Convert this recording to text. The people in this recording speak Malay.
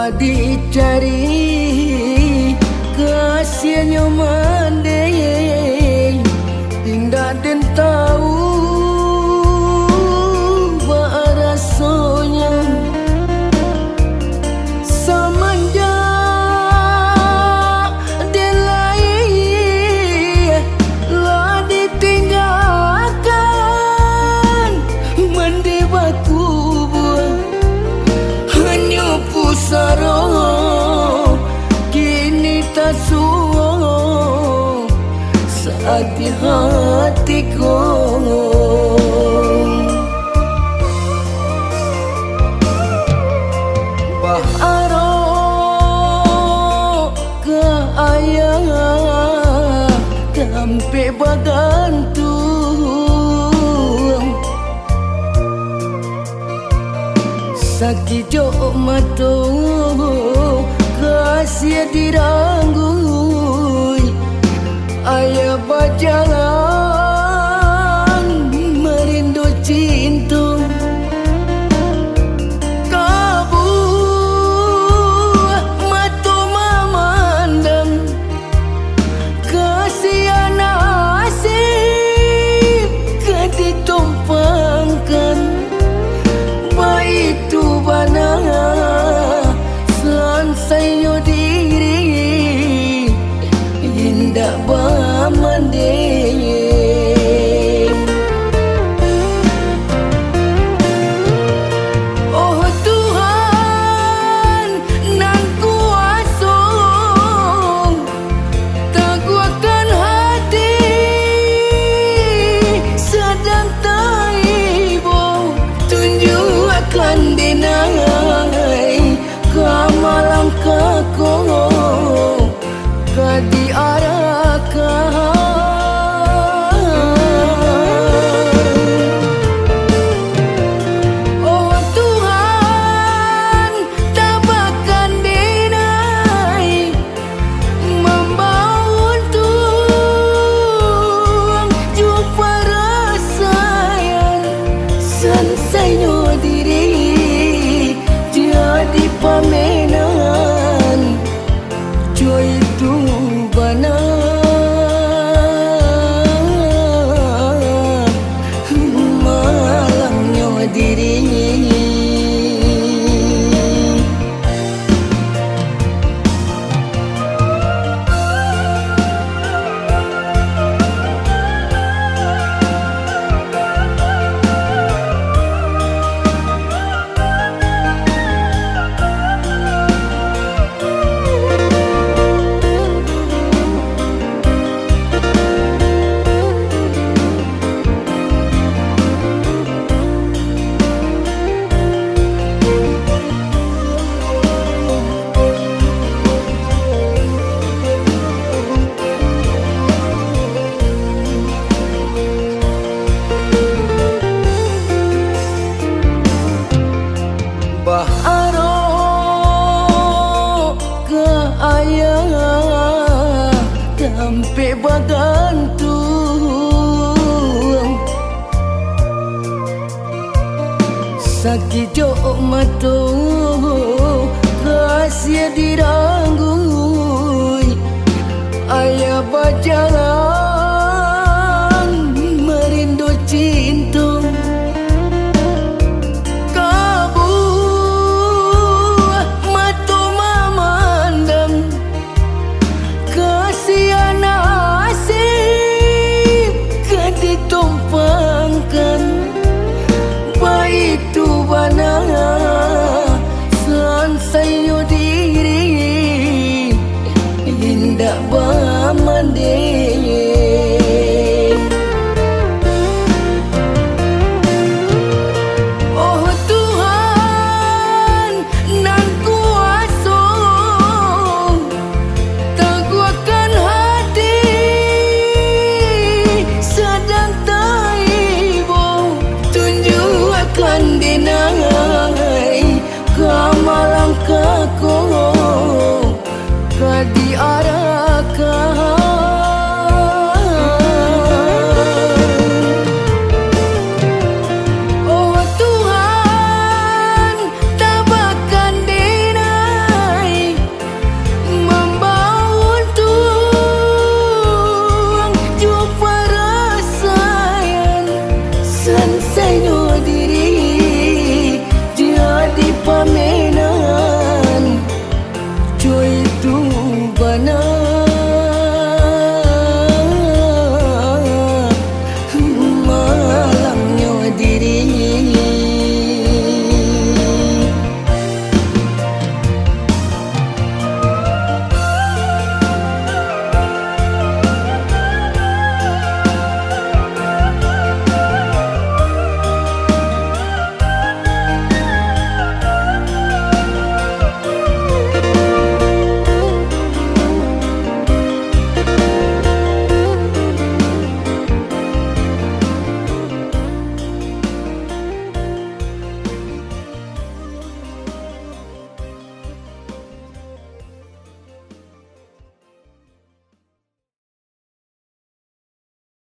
dicari kasihannya mande tindak den tahu ba rasanya semenjak delai lah ditinggalkan mandi batu buah hanya pusara kini tak suo saat di hatiku baharo ke ayah sampai bagantung sakit jok matu kasih diranggui ayah berjalan merindu cinta kabu matu memandang kasihan nasib keditumpangkan baik tu banana sayo diri indah bamande oh Tuhan nan kuasa teguhkan hati sedang taibo tunjukkan denai kamalang kako kadiarahkan oh Tuhan tabakan denai membaun tuang jumpa rasanya sansainya diri jadi pamenan joy itu benar malamnya diri baharo ke ayah sampai bagantung sakit jok matu kasih diranggui ayah berjalan merindu cinta ditumpangkan baik tu banana sansainya diri indah bamande oh Tuhan nan kuasa teguhkan hati sedang taibo tunjukkan denai kamalang kako kadiarah